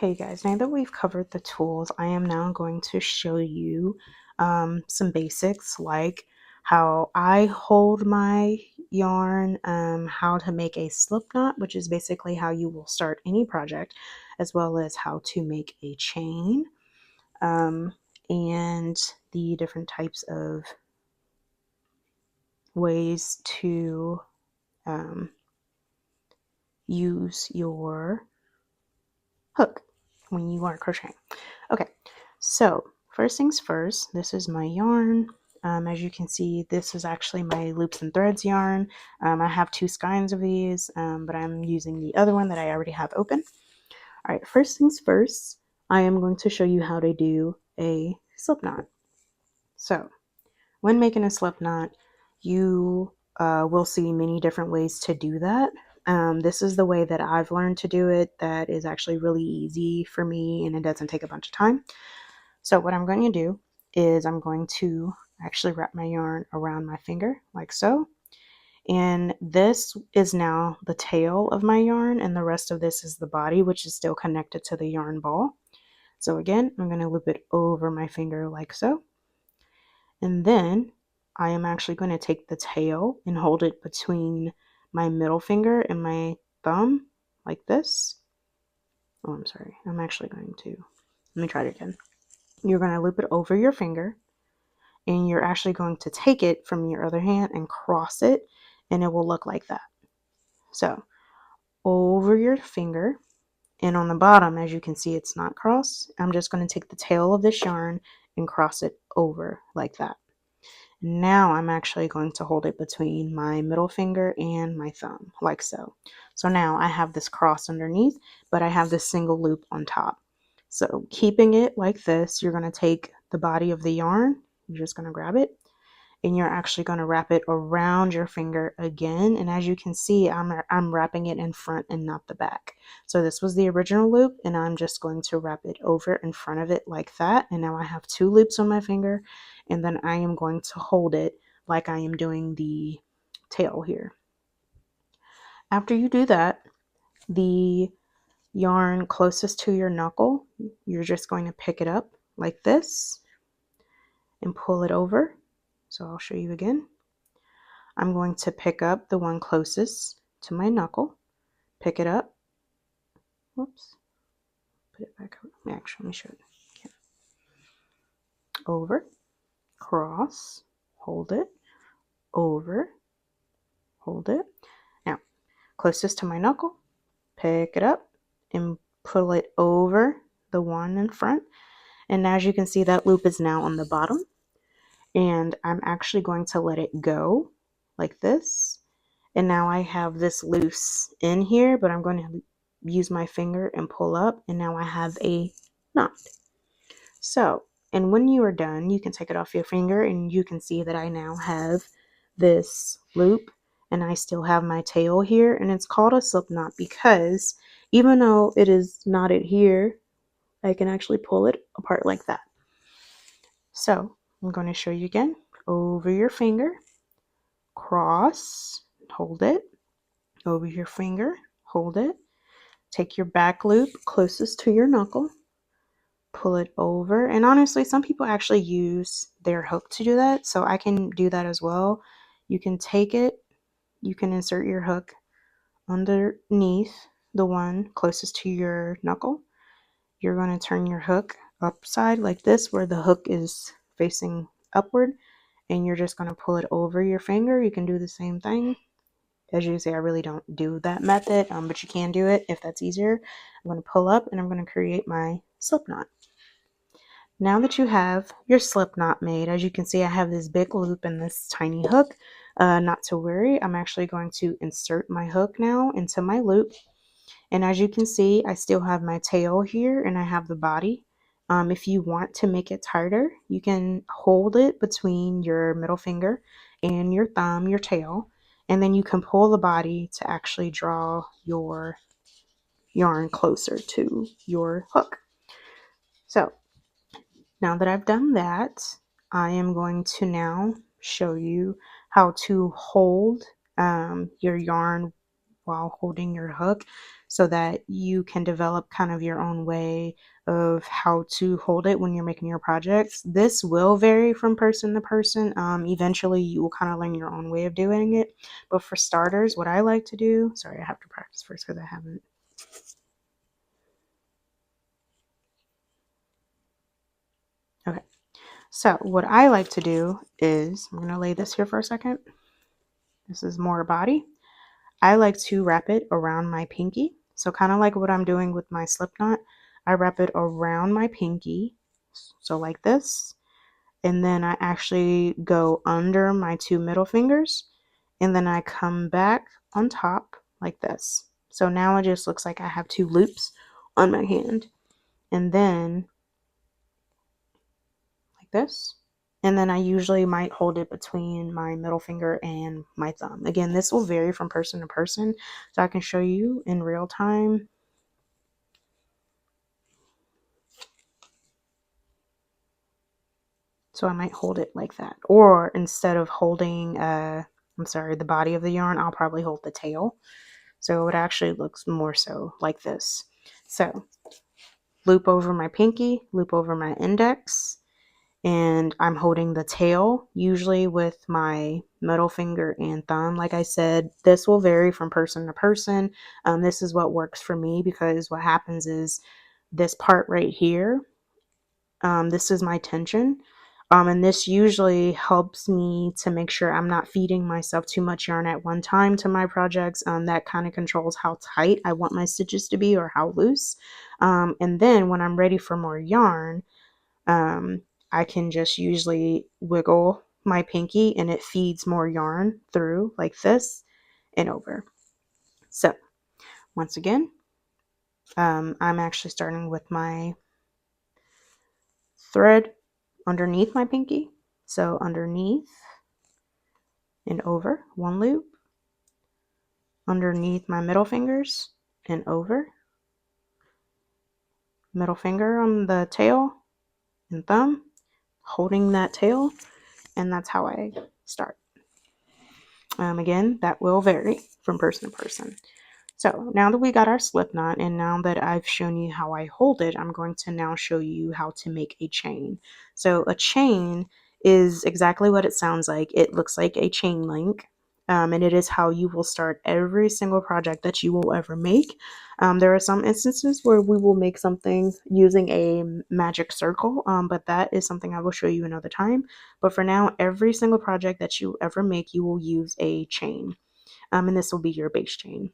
Okay, guys, now that we've covered the tools, I am now going to show you some basics like how I hold my yarn, how to make a slip knot, which is basically how you will start any project, as well as how to make a chain, um, and the different types of ways to um, use your hook when you are crocheting. Okay, so first things first, this is my yarn. As you can see, this is actually my loops and threads yarn. I have two skeins of these, but I'm using the other one that I already have open. All right, first things first, I am going to show you how to do a slip knot. So when making a slip knot, you will see many different ways to do that. This is the way that I've learned to do it that is actually really easy for me and it doesn't take a bunch of time. So what I'm going to do is I'm going to actually wrap my yarn around my finger like so. And this is now the tail of my yarn and the rest of this is the body, which is still connected to the yarn ball. So again, I'm going to loop it over my finger like so. And then I am actually going to take the tail and hold it between my middle finger and my thumb like this. Oh, I'm sorry. I'm actually going to, let me try it again. You're going to loop it over your finger and you're actually going to take it from your other hand and cross it and it will look like that. So over your finger and on the bottom, as you can see, it's not crossed. I'm just going to take the tail of this yarn and cross it over like that. Now I'm actually going to hold it between my middle finger and my thumb, like so. So now I have this cross underneath, but I have this single loop on top. So keeping it like this, you're going to take the body of the yarn, you're just going to grab it, and you're actually going to wrap it around your finger again. And as you can see, I'm wrapping it in front and not the back. So this was the original loop, and I'm just going to wrap it over in front of it like that. And now I have two loops on my finger, and then I am going to hold it like I am doing the tail here. After you do that, the yarn closest to your knuckle, you're just going to pick it up like this and pull it over. So I'll show you again. I'm going to pick up the one closest to my knuckle, pick it up, whoops, put it back over. Actually, let me show it. Okay. Over, cross, hold it, over, hold it. Now, closest to my knuckle, pick it up and pull it over the one in front. And as you can see, that loop is now on the bottom. And I'm actually going to let it go like this. And now I have this loose in here, but I'm going to use my finger and pull up, and now I have a knot. So, and when you are done, you can take it off your finger and you can see that I now have this loop and I still have my tail here, and it's called a slip knot because even though it is knotted here, I can actually pull it apart like that. So I'm going to show you again. Over your finger, cross, hold it, over your finger, hold it, take your back loop closest to your knuckle, pull it over. And honestly, some people actually use their hook to do that, so I can do that as well. You can take it, you can insert your hook underneath the one closest to your knuckle. You're going to turn your hook upside like this where the hook is facing upward, and you're just going to pull it over your finger. You can do the same thing. As you can see, I really don't do that method, but you can do it if that's easier. I'm going to pull up and I'm going to create my slip knot. Now that you have your slip knot made, as you can see, I have this big loop and this tiny hook. Not to worry, I'm actually going to insert my hook now into my loop. And as you can see, I still have my tail here and I have the body. If you want to make it tighter, you can hold it between your middle finger and your thumb, your tail, and then you can pull the body to actually draw your yarn closer to your hook. So now that I've done that, I am going to now show you how to hold your yarn while holding your hook so that you can develop kind of your own way of how to hold it when you're making your projects. This will vary from person to person. Eventually you will kind of learn your own way of doing it. But for starters, what I like to do, sorry, I have to practice first because I haven't. Okay. So what I like to do is, I'm going to lay this here for a second. This is more body. I like to wrap it around my pinky. So kind of like what I'm doing with my slip knot, I wrap it around my pinky. So like this. And then I actually go under my two middle fingers. And then I come back on top like this. So now it just looks like I have two loops on my hand. And then like this. And then I usually might hold it between my middle finger and my thumb. Again, this will vary from person to person, so I can show you in real time. So I might hold it like that. Or instead of holding, the body of the yarn, I'll probably hold the tail. So it actually looks more so like this. So loop over my pinky, loop over my index, and I'm holding the tail usually with my middle finger and thumb. Like I said, this will vary from person to person. This is what works for me because what happens is this part right here, this is my tension. And this usually helps me to make sure I'm not feeding myself too much yarn at one time to my projects. That kind of controls how tight I want my stitches to be or how loose. And then when I'm ready for more yarn, I can just usually wiggle my pinky and it feeds more yarn through like this and over. So once again, I'm actually starting with my thread underneath my pinky. So underneath and over, one loop, underneath my middle fingers and over, middle finger on the tail and thumb, holding that tail, and that's how I start. Again, that will vary from person to person. So now that we got our slip knot and now that I've shown you how I hold it, I'm going to now show you how to make a chain. So a chain is exactly what it sounds like. It looks like a chain link. And it is how you will start every single project that you will ever make. There are some instances where we will make something using a magic circle, but that is something I will show you another time. But for now, every single project that you ever make, you will use a chain. And this will be your base chain.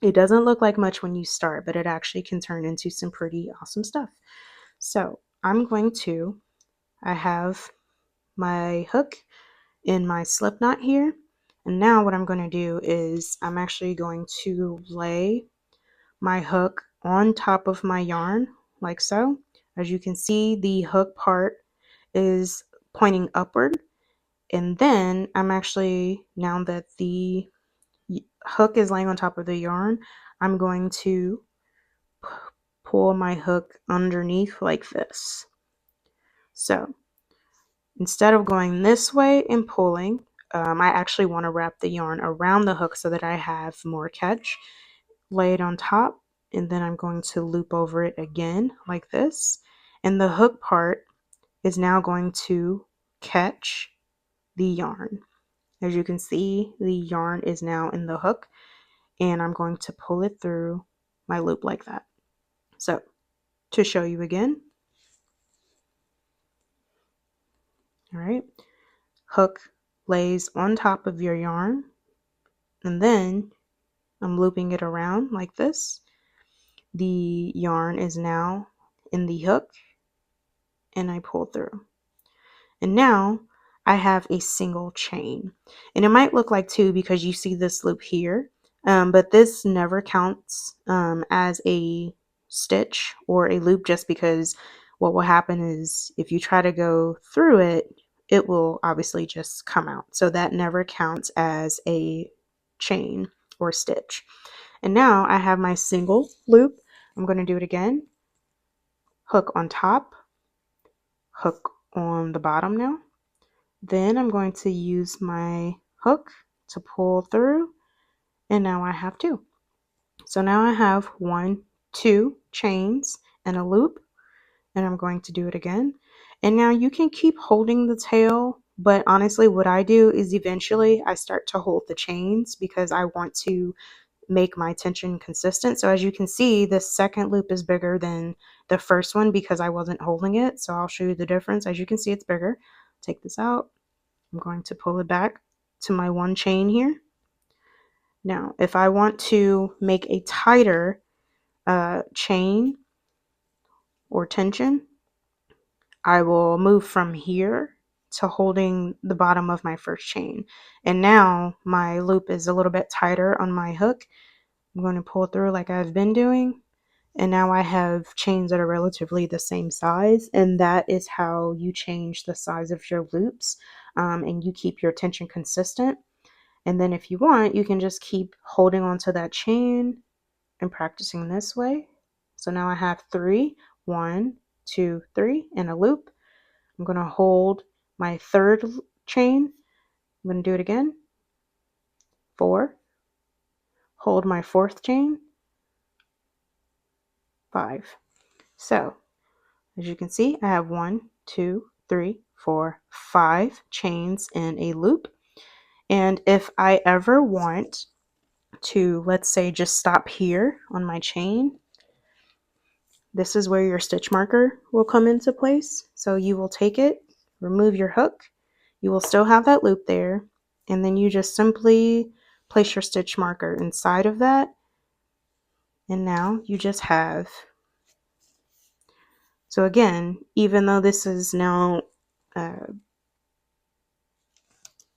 It doesn't look like much when you start, but it actually can turn into some pretty awesome stuff. So I have my hook in my slip knot here. And now what I'm going to do is I'm actually going to lay my hook on top of my yarn like so. As you can see, the hook part is pointing upward. And then I'm actually, now that the hook is laying on top of the yarn, I'm going to pull my hook underneath like this. So instead of going this way and pulling, I actually want to wrap the yarn around the hook so that I have more catch. Lay it on top, and then I'm going to loop over it again like this. And the hook part is now going to catch the yarn. As you can see, the yarn is now in the hook, and I'm going to pull it through my loop like that. So to show you again, all right, hook lays on top of your yarn, and then I'm looping it around like this. The yarn is now in the hook, and I pull through. And now I have a single chain. And it might look like two because you see this loop here, but this never counts as a stitch or a loop, just because what will happen is if you try to go through it, it will obviously just come out. So that never counts as a chain or stitch. And now I have my single loop. I'm going to do it again. Hook on top, hook on the bottom now. Then I'm going to use my hook to pull through, and now I have 2. So now I have 1, 2 chains and a loop, and I'm going to do it again. And now you can keep holding the tail, but honestly what I do is eventually I start to hold the chains because I want to make my tension consistent. So as you can see, the second loop is bigger than the first one because I wasn't holding it. So I'll show you the difference. As you can see, it's bigger. Take this out. I'm going to pull it back to my 1 chain here. Now, if I want to make a tighter chain or tension, I will move from here to holding the bottom of my first chain. And now my loop is a little bit tighter on my hook. I'm going to pull through like I've been doing. And now I have chains that are relatively the same size. And that is how you change the size of your loops, and you keep your tension consistent. And then if you want, you can just keep holding onto that chain and practicing this way. So now I have 3, 1, 2, 3 in a loop. I'm going to hold my third chain. I'm going to do it again. 4. Hold my fourth chain. 5. So as you can see, I have 1, 2, 3, 4, 5 chains in a loop. And if I ever want to, let's say, just stop here on my chain, this is where your stitch marker will come into place. So you will take it, remove your hook, you will still have that loop there, and then you just simply place your stitch marker inside of that. And now you just have, so again, even though this is now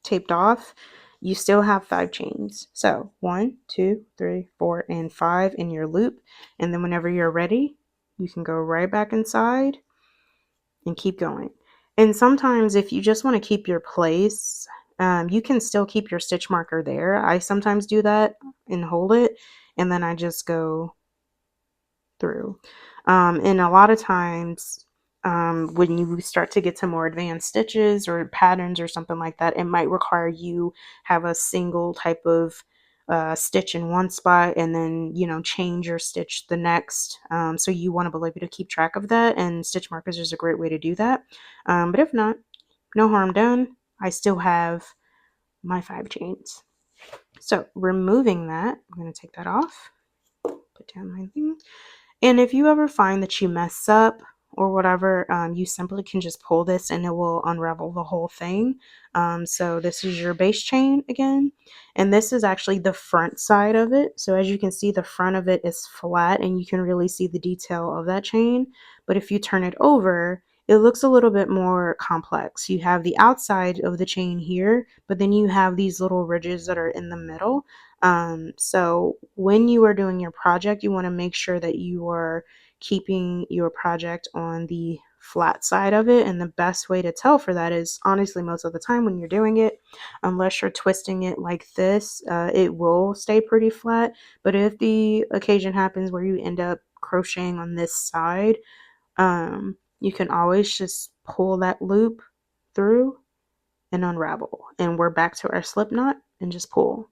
taped off, you still have 5 chains. So 1, 2, 3, 4, and 5 in your loop. And then whenever you're ready, you can go right back inside and keep going. And sometimes if you just want to keep your place, you can still keep your stitch marker there. I sometimes do that and hold it, and then I just go through. And a lot of times, when you start to get to more advanced stitches or patterns or something like that, it might require you have a single type of stitch in one spot and then, change your stitch the next. So you want to be able to keep track of that, and stitch markers is a great way to do that. But if not, no harm done. I still have my 5 chains. So removing that, I'm going to take that off, put down my thing. And if you ever find that you mess up or whatever, you simply can just pull this and it will unravel the whole thing. So this is your base chain again, and this is actually the front side of it. So as you can see, the front of it is flat and you can really see the detail of that chain. But if you turn it over, it looks a little bit more complex. You have the outside of the chain here, but then you have these little ridges that are in the middle. So when you are doing your project, you want to make sure that you are keeping your project on the flat side of it. And the best way to tell for that is honestly most of the time when you're doing it, unless you're twisting it like this, it will stay pretty flat. But if the occasion happens where you end up crocheting on this side, you can always just pull that loop through and unravel. And we're back to our slip knot and just pull.